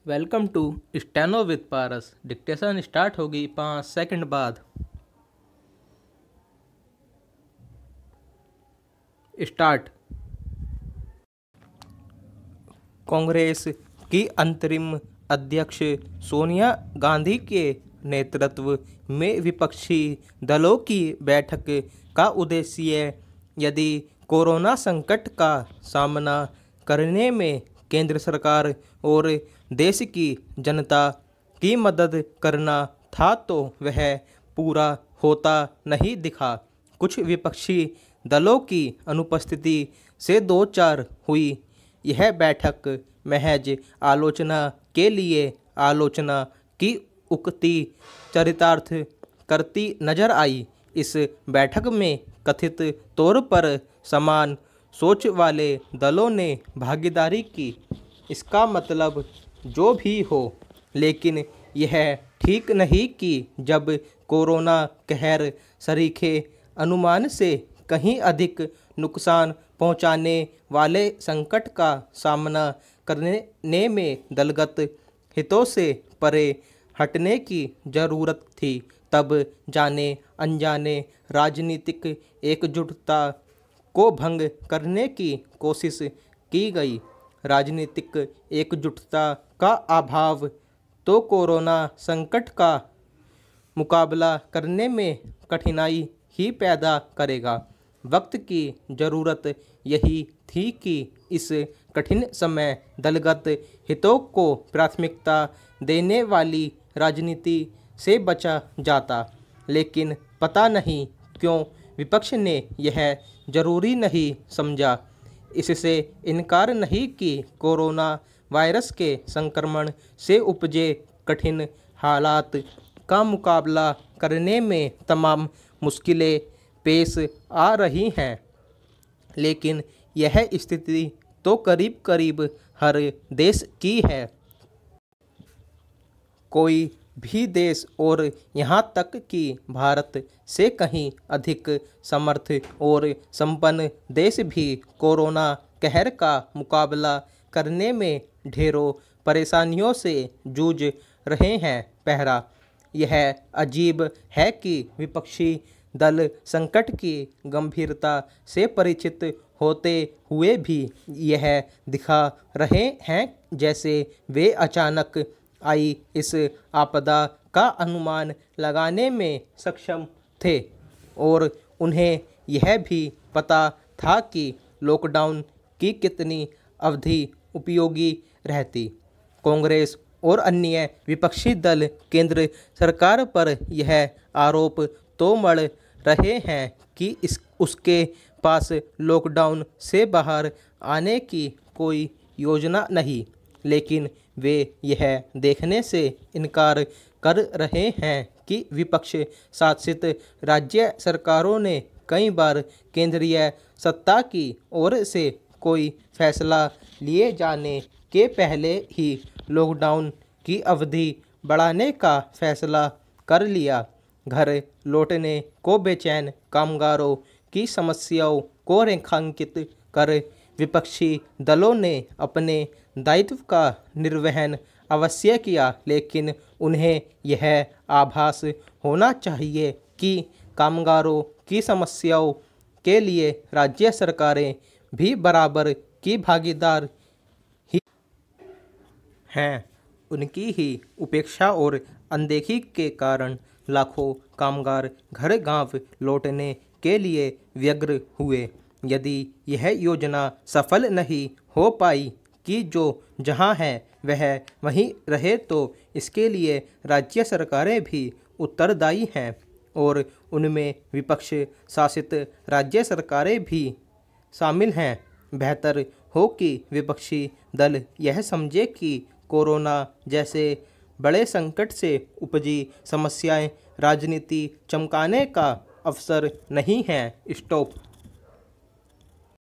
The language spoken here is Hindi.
Welcome to steno with Paras. Dictation start होगी 5 सेकंड बाद। स्टार्ट। कांग्रेस की अंतरिम अध्यक्ष सोनिया गांधी के नेतृत्व में विपक्षी दलों की बैठक का उद्देश्य यदि कोरोना संकट का सामना करने में केंद्र सरकार और देश की जनता की मदद करना था, तो वह पूरा होता नहीं दिखा। कुछ विपक्षी दलों की अनुपस्थिति से दो चार हुई यह बैठक महज आलोचना के लिए आलोचना की उक्ति चरितार्थ करती नजर आई। इस बैठक में कथित तौर पर समान सोच वाले दलों ने भागीदारी की। इसका मतलब जो भी हो, लेकिन यह ठीक नहीं कि जब कोरोना कहर सरीखे अनुमान से कहीं अधिक नुकसान पहुंचाने वाले संकट का सामना करने में दलगत हितों से परे हटने की ज़रूरत थी, तब जाने अनजाने राजनीतिक एकजुटता को भंग करने की कोशिश की गई। राजनीतिक एकजुटता का अभाव तो कोरोना संकट का मुकाबला करने में कठिनाई ही पैदा करेगा। वक्त की ज़रूरत यही थी कि इस कठिन समय दलगत हितों को प्राथमिकता देने वाली राजनीति से बचा जाता, लेकिन पता नहीं क्यों विपक्ष ने यह जरूरी नहीं समझा। इससे इनकार नहीं कि कोरोना वायरस के संक्रमण से उपजे कठिन हालात का मुकाबला करने में तमाम मुश्किलें पेश आ रही हैं, लेकिन यह स्थिति तो करीब करीब हर देश की है। कोई भी देश, और यहाँ तक कि भारत से कहीं अधिक समर्थ और संपन्न देश भी कोरोना कहर का मुकाबला करने में ढेरों परेशानियों से जूझ रहे हैं। पहला, यह अजीब है कि विपक्षी दल संकट की गंभीरता से परिचित होते हुए भी यह दिखा रहे हैं जैसे वे अचानक आई इस आपदा का अनुमान लगाने में सक्षम थे, और उन्हें यह भी पता था कि लॉकडाउन की कितनी अवधि उपयोगी रहती। कांग्रेस और अन्य विपक्षी दल केंद्र सरकार पर यह आरोप तो मढ़ रहे हैं कि उसके पास लॉकडाउन से बाहर आने की कोई योजना नहीं, लेकिन वे यह देखने से इनकार कर रहे हैं कि विपक्ष शासित राज्य सरकारों ने कई बार केंद्रीय सत्ता की ओर से कोई फैसला लिए जाने के पहले ही लॉकडाउन की अवधि बढ़ाने का फैसला कर लिया। घर लौटने को बेचैन कामगारों की समस्याओं को रेखांकित कर विपक्षी दलों ने अपने दायित्व का निर्वहन अवश्य किया, लेकिन उन्हें यह आभास होना चाहिए कि कामगारों की समस्याओं के लिए राज्य सरकारें भी बराबर की भागीदार ही हैं। उनकी ही उपेक्षा और अनदेखी के कारण लाखों कामगार घर गांव लौटने के लिए व्यग्र हुए। यदि यह योजना सफल नहीं हो पाई कि जो जहां है वह वहीं रहे, तो इसके लिए राज्य सरकारें भी उत्तरदायी हैं, और उनमें विपक्ष शासित राज्य सरकारें भी शामिल हैं। बेहतर हो कि विपक्षी दल यह समझे कि कोरोना जैसे बड़े संकट से उपजी समस्याएं राजनीति चमकाने का अवसर नहीं हैं। स्टॉप।